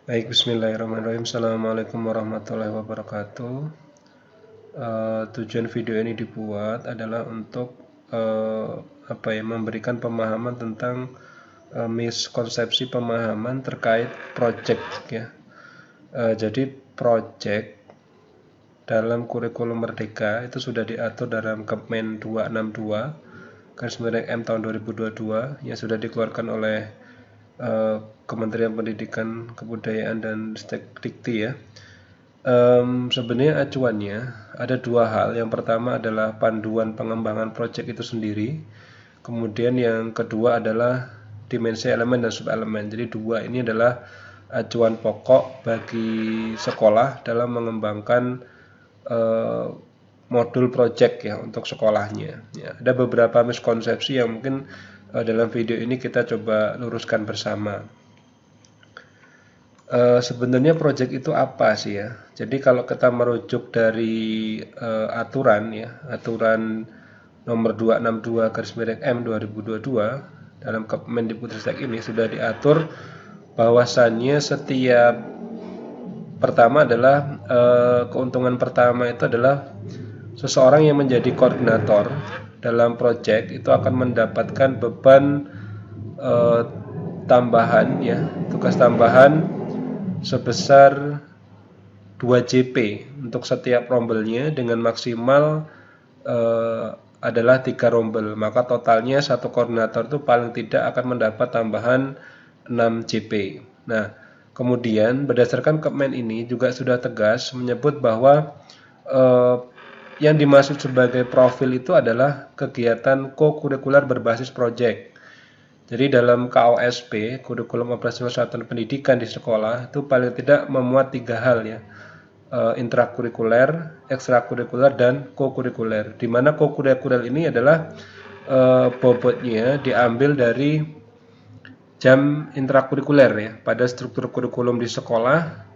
Baik, bismillahirrahmanirrahim. Assalamualaikum warahmatullahi wabarakatuh. Tujuan video ini dibuat adalah untuk memberikan pemahaman tentang miskonsepsi pemahaman terkait project ya. Jadi project dalam kurikulum Merdeka itu sudah diatur dalam Kepmen 262 garis miring M tahun 2022 yang sudah dikeluarkan oleh Kementerian Pendidikan, Kebudayaan dan Ristek-Dikti ya. Sebenarnya acuannya ada dua hal. Yang pertama adalah panduan pengembangan proyek itu sendiri. Kemudian yang kedua adalah dimensi elemen dan subelemen. Jadi dua ini adalah acuan pokok bagi sekolah dalam mengembangkan modul project ya untuk sekolahnya. Ya, ada beberapa miskonsepsi yang mungkin dalam video ini kita coba luruskan bersama. Sebenarnya project itu apa sih ya? Jadi kalau kita merujuk dari aturan ya, aturan nomor 262 garis miring M 2022 dalam Kemendikbudristek ini sudah diatur bahwasannya setiap pertama adalah keuntungan pertama itu adalah seseorang yang menjadi koordinator dalam project itu akan mendapatkan beban tambahan ya, tugas tambahan sebesar 2 JP untuk setiap rombelnya dengan maksimal adalah 3 rombel. Maka totalnya satu koordinator itu paling tidak akan mendapat tambahan 6 JP. Nah, kemudian berdasarkan Kepmen ini juga sudah tegas menyebut bahwa yang dimaksud sebagai profil itu adalah kegiatan co-kurikuler berbasis proyek. Jadi dalam KOSP, Kurikulum Operasional Satuan Pendidikan di sekolah, itu paling tidak memuat 3 hal ya, intrakurikuler, ekstrakurikuler, dan co-kurikuler. Di mana co-kurikuler ini adalah bobotnya diambil dari jam intrakurikuler ya. Pada struktur kurikulum di sekolah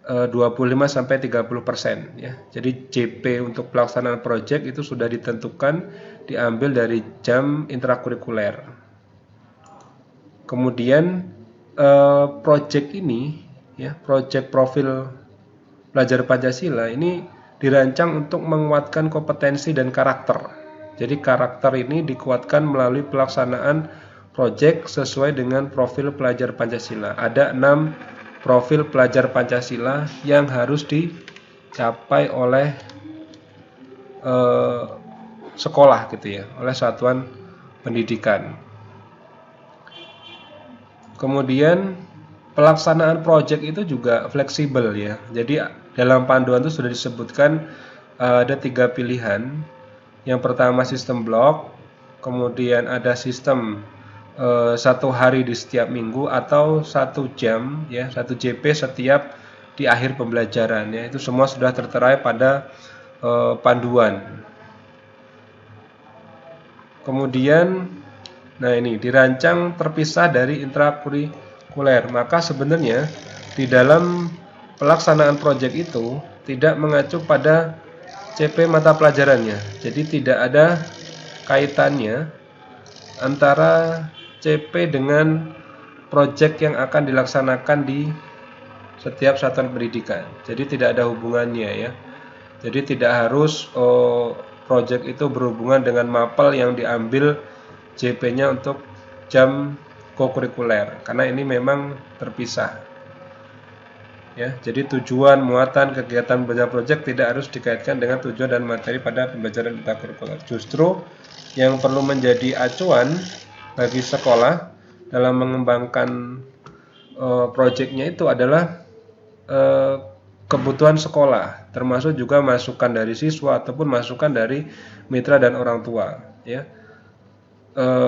25-30% ya. Jadi JP untuk pelaksanaan proyek itu sudah ditentukan diambil dari jam intrakurikuler. Kemudian project ini ya, project profil pelajar Pancasila ini dirancang untuk menguatkan kompetensi dan karakter. Jadi karakter ini dikuatkan melalui pelaksanaan project sesuai dengan profil pelajar Pancasila. Ada 6 profil pelajar Pancasila yang harus dicapai oleh sekolah gitu ya, oleh satuan pendidikan. Kemudian pelaksanaan proyek itu juga fleksibel ya. Jadi dalam panduan itu sudah disebutkan ada 3 pilihan. Yang pertama sistem blok, kemudian ada sistem 1 hari di setiap minggu atau 1 jam ya, 1 JP setiap di akhir pembelajaran ya. Itu semua sudah tertera pada panduan. Kemudian nah ini dirancang terpisah dari intrakurikuler. Maka sebenarnya di dalam pelaksanaan proyek itu tidak mengacu pada CP mata pelajarannya. Jadi tidak ada kaitannya antara CP dengan proyek yang akan dilaksanakan di setiap satuan pendidikan. Jadi tidak ada hubungannya ya. Jadi tidak harus proyek itu berhubungan dengan mapel yang diambil JP-nya untuk jam kokurikuler karena ini memang terpisah. Ya, jadi tujuan, muatan, kegiatan belajar proyek tidak harus dikaitkan dengan tujuan dan materi pada pembelajaran intrakurikuler. Justru yang perlu menjadi acuan bagi sekolah dalam mengembangkan proyeknya itu adalah kebutuhan sekolah, termasuk juga masukan dari siswa ataupun masukan dari mitra dan orang tua. Ya.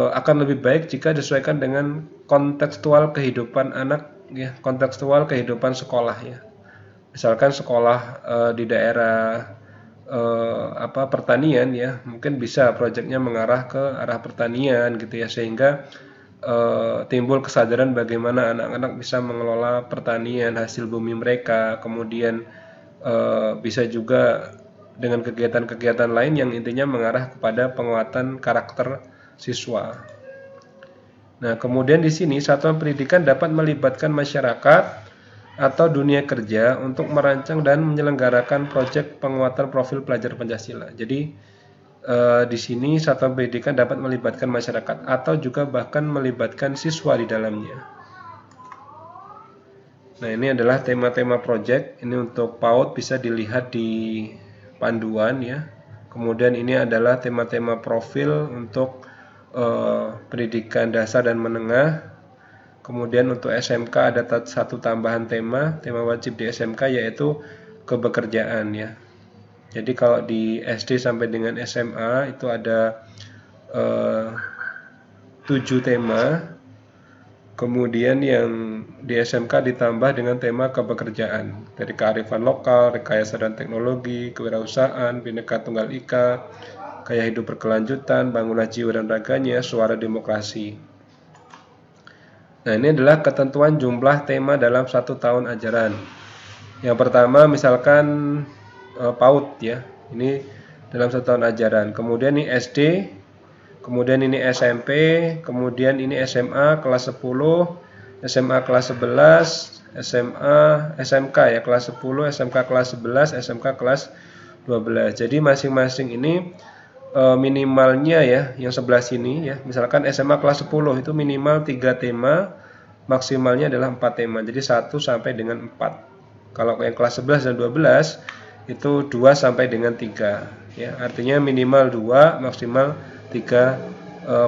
Akan lebih baik jika disesuaikan dengan kontekstual kehidupan anak ya, kontekstual kehidupan sekolah ya. Misalkan sekolah di daerah pertanian ya, mungkin bisa proyeknya mengarah ke arah pertanian gitu ya, sehingga timbul kesadaran bagaimana anak-anak bisa mengelola pertanian hasil bumi mereka. Kemudian bisa juga dengan kegiatan-kegiatan lain yang intinya mengarah kepada penguatan karakter siswa. Nah, kemudian di sini satuan pendidikan dapat melibatkan masyarakat atau dunia kerja untuk merancang dan menyelenggarakan proyek penguatan profil pelajar Pancasila. Jadi di sini satuan pendidikan dapat melibatkan masyarakat atau juga bahkan melibatkan siswa di dalamnya. Nah, ini adalah tema-tema proyek. Ini untuk PAUD bisa dilihat di panduan ya. Kemudian ini adalah tema-tema profil untuk pendidikan dasar dan menengah. Kemudian untuk SMK ada satu tambahan tema wajib di SMK yaitu kebekerjaan ya. Jadi kalau di SD sampai dengan SMA itu ada 7 tema. Kemudian yang di SMK ditambah dengan tema kebekerjaan dari kearifan lokal, rekayasa dan teknologi, kewirausahaan, Bhinneka Tunggal Ika, gaya hidup berkelanjutan, bangunan jiwa dan raganya, suara demokrasi. Nah, ini adalah ketentuan jumlah tema dalam 1 tahun ajaran. Yang pertama misalkan PAUD ya, ini dalam 1 tahun ajaran. Kemudian ini SD, kemudian ini SMP, kemudian ini SMA kelas 10, SMA kelas 11, SMK ya kelas 10, SMK kelas 11, SMK kelas 12. Jadi masing-masing ini minimalnya ya, yang sebelah sini ya, misalkan SMA kelas 10 itu minimal 3 tema, maksimalnya adalah 4 tema, jadi 1 sampai dengan 4. Kalau yang kelas 11 dan 12 itu 2 sampai dengan 3 ya, artinya minimal 2, maksimal 3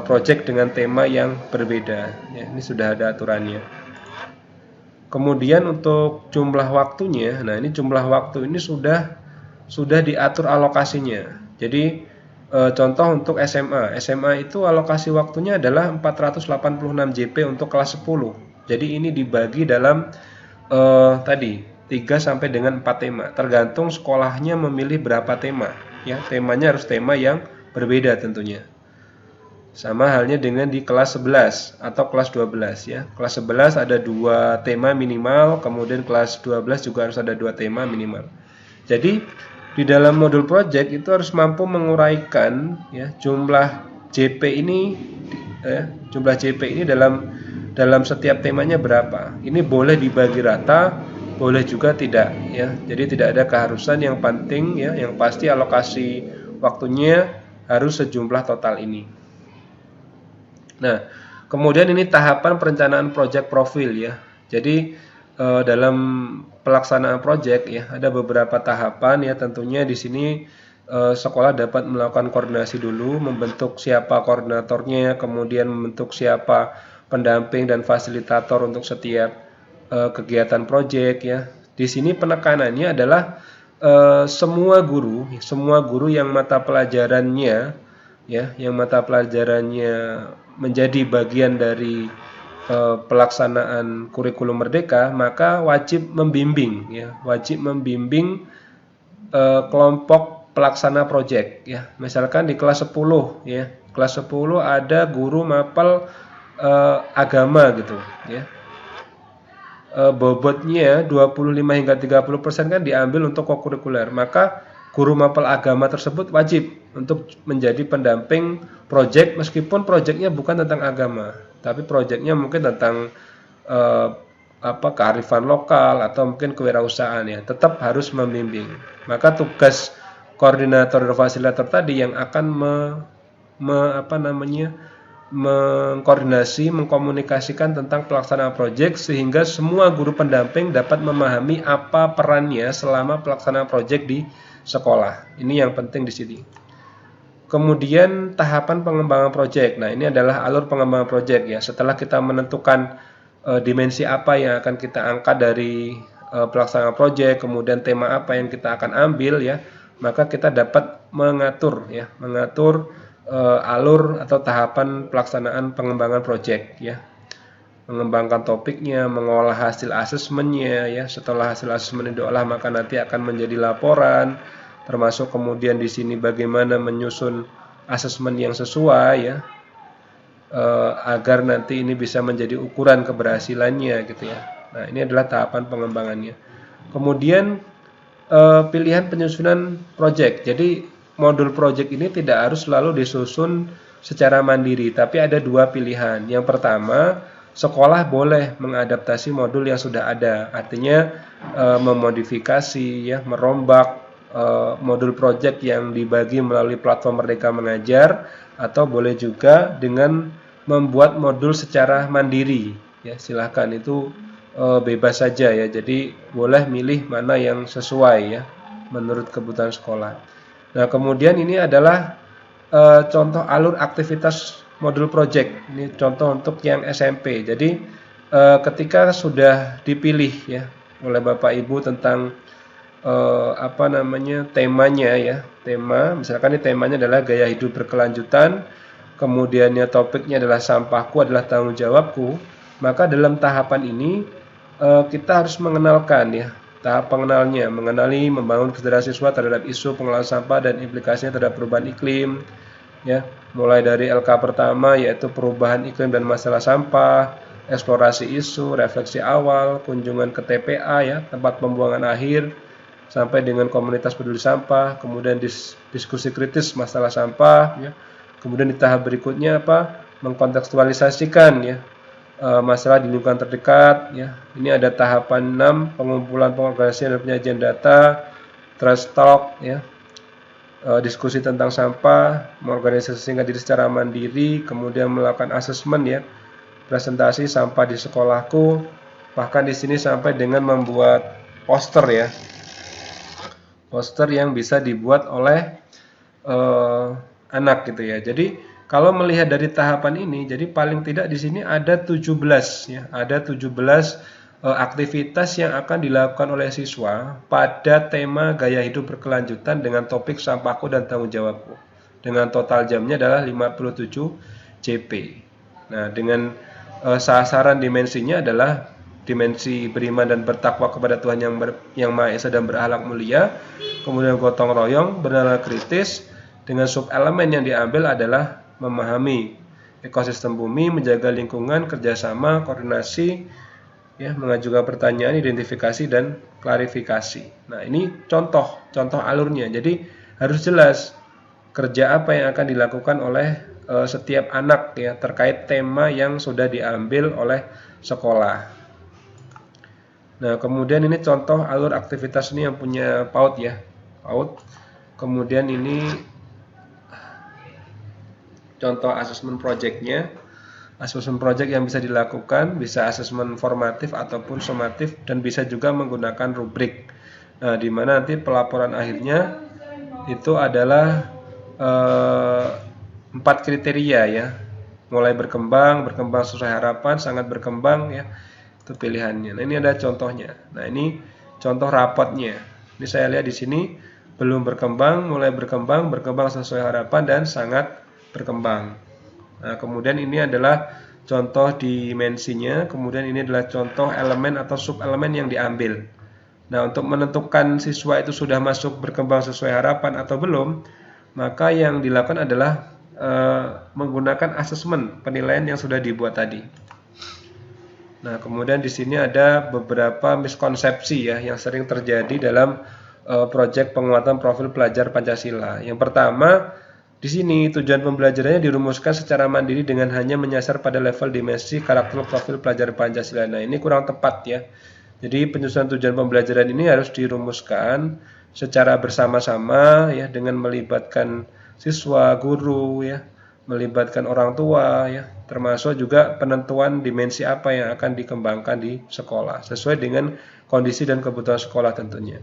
project dengan tema yang berbeda ya, ini sudah ada aturannya. Kemudian untuk jumlah waktunya, nah ini jumlah waktu ini sudah diatur alokasinya. Jadi contoh untuk SMA itu alokasi waktunya adalah 486 JP untuk kelas 10. Jadi ini dibagi dalam tadi 3 sampai dengan 4 tema. Tergantung sekolahnya memilih berapa tema. Ya, temanya harus tema yang berbeda tentunya. Sama halnya dengan di kelas 11 atau kelas 12 ya. Kelas 11 ada 2 tema minimal, kemudian kelas 12 juga harus ada 2 tema minimal. Jadi di dalam modul project itu harus mampu menguraikan ya jumlah JP ini jumlah JP ini dalam setiap temanya berapa. Ini boleh dibagi rata, boleh juga tidak ya. Jadi tidak ada keharusan, yang penting ya, yang pasti alokasi waktunya harus sejumlah total ini. Nah, kemudian ini tahapan perencanaan project profil ya. Jadi dalam pelaksanaan proyek ya ada beberapa tahapan ya, tentunya di sini sekolah dapat melakukan koordinasi dulu, membentuk siapa koordinatornya, kemudian membentuk siapa pendamping dan fasilitator untuk setiap kegiatan proyek ya. Di sini penekanannya adalah semua guru yang mata pelajarannya ya, yang mata pelajarannya menjadi bagian dari pelaksanaan kurikulum merdeka, maka wajib membimbing ya, kelompok pelaksana proyek ya. Misalkan di kelas 10 ya, kelas 10 ada guru mapel agama gitu ya. Bobotnya 25 hingga 30% kan diambil untuk kokurikuler, maka guru mapel agama tersebut wajib untuk menjadi pendamping proyek, meskipun proyeknya bukan tentang agama, tapi proyeknya mungkin tentang kearifan lokal atau mungkin kewirausahaan ya, tetap harus membimbing. Maka tugas koordinator dan fasilitator tadi yang akan mengkoordinasi, mengkomunikasikan tentang pelaksanaan proyek sehingga semua guru pendamping dapat memahami apa perannya selama pelaksanaan proyek di sekolah. Ini yang penting di sini. Kemudian tahapan pengembangan proyek. Nah, ini adalah alur pengembangan proyek ya. Setelah kita menentukan dimensi apa yang akan kita angkat dari pelaksanaan proyek, kemudian tema apa yang kita akan ambil ya, maka kita dapat mengatur alur atau tahapan pelaksanaan pengembangan proyek ya. Mengembangkan topiknya, mengolah hasil asesmennya ya. Setelah hasil asesmen diolah, maka nanti akan menjadi laporan, termasuk kemudian di sini bagaimana menyusun asesmen yang sesuai ya, agar nanti ini bisa menjadi ukuran keberhasilannya gitu ya. Nah, ini adalah tahapan pengembangannya. Kemudian pilihan penyusunan proyek. Jadi modul proyek ini tidak harus selalu disusun secara mandiri, tapi ada 2 pilihan. Yang pertama, sekolah boleh mengadaptasi modul yang sudah ada, artinya memodifikasi, ya, merombak modul project yang dibagi melalui platform Merdeka Mengajar, atau boleh juga dengan membuat modul secara mandiri, ya, silahkan, itu bebas saja, ya, jadi boleh milih mana yang sesuai, ya, menurut kebutuhan sekolah. Nah, kemudian ini adalah contoh alur aktivitas modul project. Ini contoh untuk yang SMP. Jadi ketika sudah dipilih, ya, oleh Bapak Ibu tentang temanya, ya, tema, misalkan ini temanya adalah gaya hidup berkelanjutan, kemudiannya topiknya adalah sampahku adalah tanggung jawabku, maka dalam tahapan ini kita harus mengenalkan, ya, tahap pengenalnya, mengenali membangun kesadaran siswa terhadap isu pengelolaan sampah dan implikasinya terhadap perubahan iklim, ya, mulai dari LK pertama yaitu perubahan iklim dan masalah sampah, eksplorasi isu, refleksi awal, kunjungan ke TPA, ya, tempat pembuangan akhir, sampai dengan komunitas peduli sampah, kemudian diskusi kritis masalah sampah, ya. Kemudian di tahap berikutnya mengkontekstualisasikan, ya, masalah di lingkungan terdekat, ya. Ini ada tahapan 6, pengumpulan, pengorganisasian dan penyajian data, trust talk, ya, diskusi tentang sampah, mengorganisasikan diri secara mandiri, kemudian melakukan asesmen, ya, presentasi sampah di sekolahku, bahkan di sini sampai dengan membuat poster, ya, poster yang bisa dibuat oleh anak, gitu, ya. Jadi kalau melihat dari tahapan ini, jadi paling tidak di sini ada 17, ya, ada 17 aktivitas yang akan dilakukan oleh siswa pada tema gaya hidup berkelanjutan dengan topik sampahku dan tanggung jawabku. Dengan total jamnya adalah 57 JP. Nah, dengan sasaran dimensinya adalah dimensi beriman dan bertakwa kepada Tuhan yang Maha Esa dan berakhlak mulia, kemudian gotong royong, bernalar kritis, dengan sub-elemen yang diambil adalah memahami ekosistem bumi, menjaga lingkungan, kerjasama, koordinasi, ya, mengajukan pertanyaan, identifikasi, dan klarifikasi. Nah, ini contoh alurnya. Jadi harus jelas kerja apa yang akan dilakukan oleh setiap anak, ya, terkait tema yang sudah diambil oleh sekolah. Nah, kemudian ini contoh alur aktivitas ini yang punya PAUD, ya, PAUD. Kemudian ini contoh asesmen project-nya. Asesmen project yang bisa dilakukan bisa asesmen formatif ataupun sumatif, dan bisa juga menggunakan rubrik. Nah, di mana nanti pelaporan akhirnya itu adalah 4 kriteria, ya. Mulai berkembang sesuai harapan, sangat berkembang, ya. Itu pilihannya. Nah, ini ada contohnya. Nah, ini contoh rapotnya. Ini saya lihat di sini belum berkembang, mulai berkembang sesuai harapan, dan sangat berkembang. Nah, kemudian ini adalah contoh dimensinya, kemudian ini adalah contoh elemen atau sub-elemen yang diambil. Nah, untuk menentukan siswa itu sudah masuk berkembang sesuai harapan atau belum, maka yang dilakukan adalah menggunakan asesmen penilaian yang sudah dibuat tadi. Nah, kemudian di sini ada beberapa miskonsepsi, ya, yang sering terjadi dalam proyek penguatan profil pelajar Pancasila. Yang pertama, di sini tujuan pembelajarannya dirumuskan secara mandiri dengan hanya menyasar pada level dimensi karakter profil pelajar Pancasila. Nah, ini kurang tepat, ya. Jadi penyusunan tujuan pembelajaran ini harus dirumuskan secara bersama-sama, ya, dengan melibatkan siswa, guru, ya, melibatkan orang tua, ya, termasuk juga penentuan dimensi apa yang akan dikembangkan di sekolah sesuai dengan kondisi dan kebutuhan sekolah tentunya.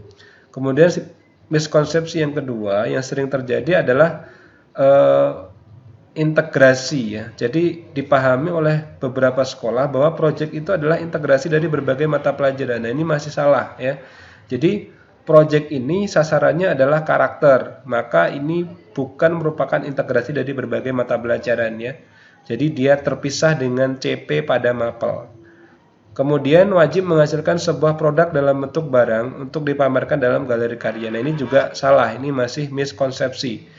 Kemudian miskonsepsi yang kedua yang sering terjadi adalah integrasi, ya. Jadi dipahami oleh beberapa sekolah bahwa proyek itu adalah integrasi dari berbagai mata pelajaran. Nah, ini masih salah, ya. Jadi proyek ini sasarannya adalah karakter, maka ini bukan merupakan integrasi dari berbagai mata pelajaran, ya. Jadi dia terpisah dengan CP pada mapel. Kemudian wajib menghasilkan sebuah produk dalam bentuk barang untuk dipamerkan dalam galeri karya. Nah, ini juga salah, ini masih miskonsepsi.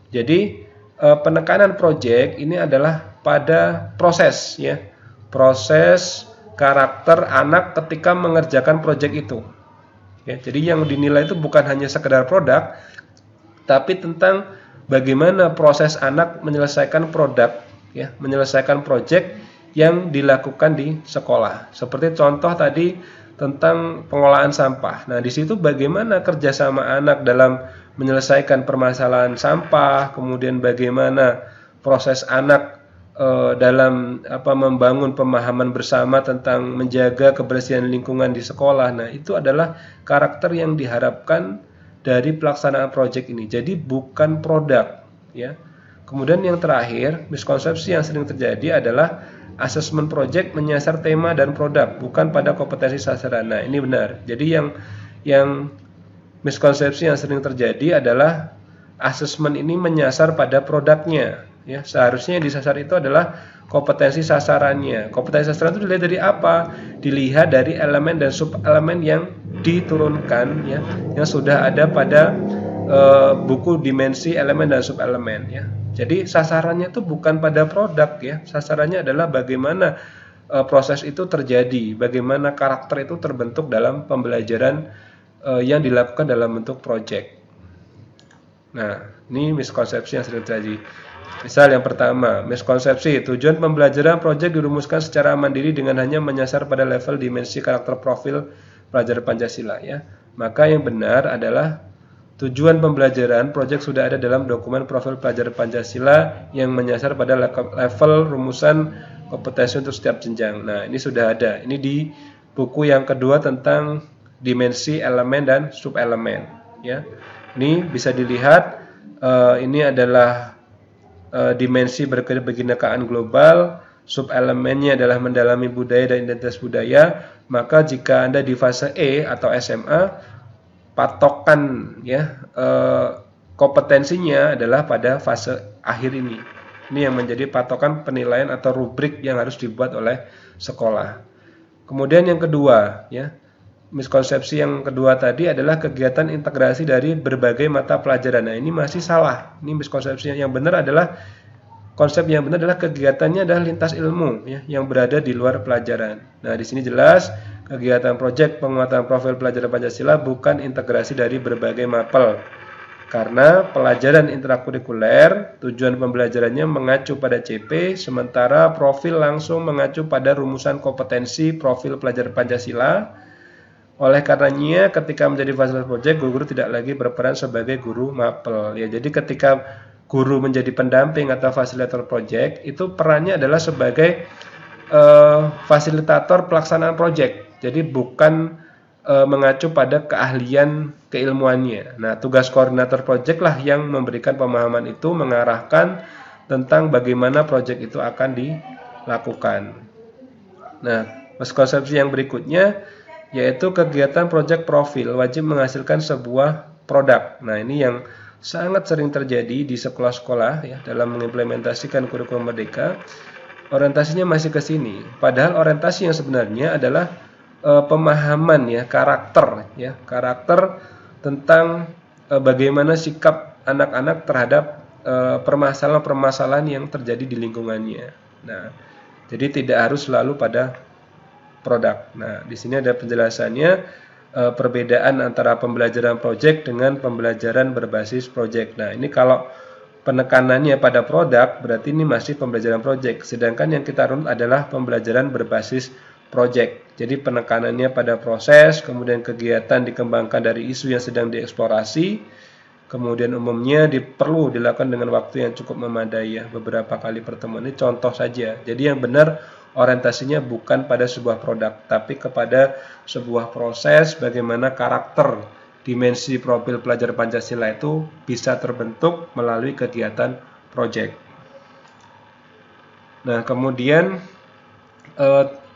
Jadi penekanan proyek ini adalah pada proses, ya, proses karakter anak ketika mengerjakan proyek itu. Ya, jadi yang dinilai itu bukan hanya sekedar produk, tapi tentang bagaimana proses anak menyelesaikan produk, ya, menyelesaikan proyek yang dilakukan di sekolah. Seperti contoh tadi tentang pengolahan sampah. Nah, di situ bagaimana kerjasama anak dalam menyelesaikan permasalahan sampah, kemudian bagaimana proses anak dalam membangun pemahaman bersama tentang menjaga kebersihan lingkungan di sekolah. Nah, itu adalah karakter yang diharapkan dari pelaksanaan proyek ini. Jadi bukan produk, ya. Kemudian yang terakhir, miskonsepsi yang sering terjadi adalah asesmen project menyasar tema dan produk, bukan pada kompetensi sasaran. Nah, ini benar. Jadi yang miskonsepsi yang sering terjadi adalah asesmen ini menyasar pada produknya. Ya, seharusnya yang disasar itu adalah kompetensi sasarannya. Kompetensi sasaran itu dilihat dari apa? Dilihat dari elemen dan sub-elemen yang diturunkan, ya, yang sudah ada pada buku dimensi elemen dan sub-elemen, ya. Jadi sasarannya itu bukan pada produk, ya. Sasarannya adalah bagaimana proses itu terjadi, bagaimana karakter itu terbentuk dalam pembelajaran yang dilakukan dalam bentuk project. Nah, ini miskonsepsi yang sering terjadi. Misal yang pertama, miskonsepsi, tujuan pembelajaran project dirumuskan secara mandiri dengan hanya menyasar pada level dimensi karakter profil pelajar Pancasila, ya. Maka yang benar adalah tujuan pembelajaran project sudah ada dalam dokumen profil pelajar Pancasila yang menyasar pada level rumusan kompetensi untuk setiap jenjang. Nah, ini sudah ada. Ini di buku yang kedua tentang dimensi elemen dan subelemen, ya. Ini bisa dilihat, ini adalah dimensi berkebinekaan global, subelemennya adalah mendalami budaya dan identitas budaya. Maka jika Anda di fase E atau SMA, patokan, ya, kompetensinya adalah pada fase akhir ini. Ini yang menjadi patokan penilaian atau rubrik yang harus dibuat oleh sekolah. Kemudian yang kedua, ya, miskonsepsi yang kedua tadi adalah kegiatan integrasi dari berbagai mata pelajaran. Nah, ini masih salah. Ini miskonsepsi yang benar adalah, konsep yang benar adalah kegiatannya adalah lintas ilmu, ya, yang berada di luar pelajaran. Nah, di sini jelas kegiatan proyek penguatan profil pelajar Pancasila bukan integrasi dari berbagai mapel. Karena pelajaran intrakurikuler tujuan pembelajarannya mengacu pada CP, sementara profil langsung mengacu pada rumusan kompetensi profil pelajar Pancasila. Oleh karenanya ketika menjadi fasilitator proyek, guru tidak lagi berperan sebagai guru mapel. Ya, jadi ketika guru menjadi pendamping atau fasilitator proyek, itu perannya adalah sebagai fasilitator pelaksanaan proyek. Jadi bukan mengacu pada keahlian keilmuannya. Nah, tugas koordinator proyek lah yang memberikan pemahaman itu, mengarahkan tentang bagaimana proyek itu akan dilakukan. Nah, miskonsepsi yang berikutnya yaitu kegiatan proyek profil wajib menghasilkan sebuah produk. Nah, ini yang sangat sering terjadi di sekolah-sekolah, ya, dalam mengimplementasikan kurikulum merdeka. Orientasinya masih ke sini. Padahal orientasi yang sebenarnya adalah pemahaman, ya, karakter tentang bagaimana sikap anak-anak terhadap permasalahan-permasalahan yang terjadi di lingkungannya. Nah, jadi tidak harus selalu pada produk. Nah, di sini ada penjelasannya, perbedaan antara pembelajaran project dengan pembelajaran berbasis project. Nah, ini kalau penekanannya pada produk, berarti ini masih pembelajaran project. Sedangkan yang kita runut adalah pembelajaran berbasis project. Jadi penekanannya pada proses, kemudian kegiatan dikembangkan dari isu yang sedang dieksplorasi, kemudian umumnya perlu dilakukan dengan waktu yang cukup memadai, ya, beberapa kali pertemuan. Ini contoh saja. Jadi yang benar orientasinya bukan pada sebuah produk, tapi kepada sebuah proses bagaimana karakter dimensi profil pelajar Pancasila itu bisa terbentuk melalui kegiatan project. Nah, kemudian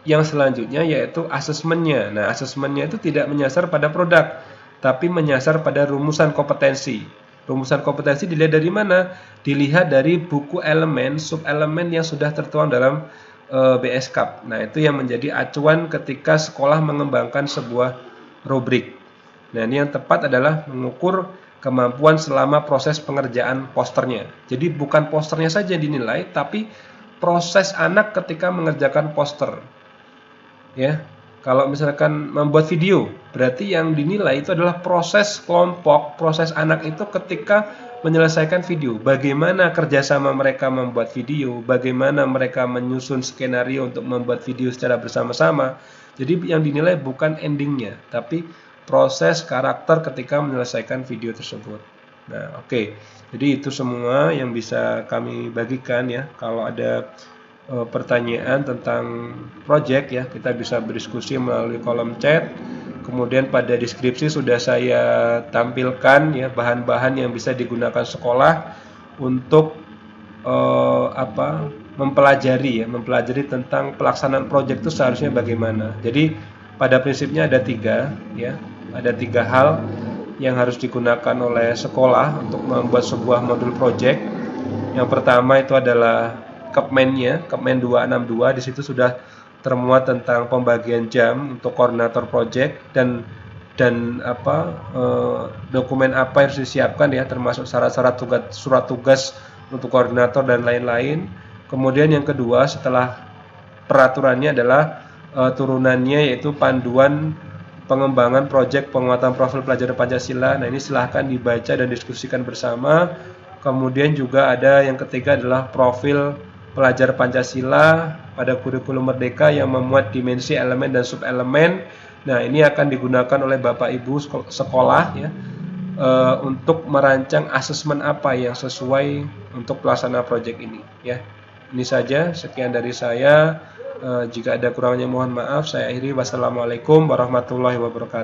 yang selanjutnya yaitu asesmennya. Nah, asesmennya itu tidak menyasar pada produk, tapi menyasar pada rumusan kompetensi. Rumusan kompetensi dilihat dari mana? Dilihat dari buku elemen, sub-elemen yang sudah tertuang dalam BSKAP. Nah, itu yang menjadi acuan ketika sekolah mengembangkan sebuah rubrik. Nah, ini yang tepat adalah mengukur kemampuan selama proses pengerjaan posternya. Jadi bukan posternya saja dinilai, tapi proses anak ketika mengerjakan poster. Ya, kalau misalkan membuat video, berarti yang dinilai itu adalah proses kelompok, proses anak itu ketika menyelesaikan video. Bagaimana kerjasama mereka membuat video, bagaimana mereka menyusun skenario untuk membuat video secara bersama-sama. Jadi yang dinilai bukan endingnya, tapi proses karakter ketika menyelesaikan video tersebut. Nah, oke. Jadi itu semua yang bisa kami bagikan ya. Kalau ada pertanyaan tentang project ya, kita bisa berdiskusi melalui kolom chat. Kemudian pada deskripsi sudah saya tampilkan ya bahan-bahan yang bisa digunakan sekolah untuk mempelajari tentang pelaksanaan proyek itu seharusnya bagaimana. Jadi pada prinsipnya ada tiga hal yang harus digunakan oleh sekolah untuk membuat sebuah modul proyek. Yang pertama itu adalah Kepmennya, Kepmen 262. Di situ sudah termuat tentang pembagian jam untuk koordinator project dan dokumen apa yang harus disiapkan ya, termasuk syarat-syarat surat tugas untuk koordinator dan lain-lain. Kemudian yang kedua setelah peraturannya adalah turunannya, yaitu panduan pengembangan proyek penguatan profil pelajar Pancasila. Nah, ini silahkan dibaca dan diskusikan bersama. Kemudian juga ada yang ketiga adalah profil pelajar Pancasila pada kurikulum Merdeka yang memuat dimensi elemen dan subelemen. Nah, ini akan digunakan oleh Bapak Ibu sekolah ya untuk merancang asesmen apa yang sesuai untuk pelaksana proyek ini ya. Ini saja, sekian dari saya. Jika ada kurangnya mohon maaf. Saya akhiri. Wassalamualaikum warahmatullahi wabarakatuh.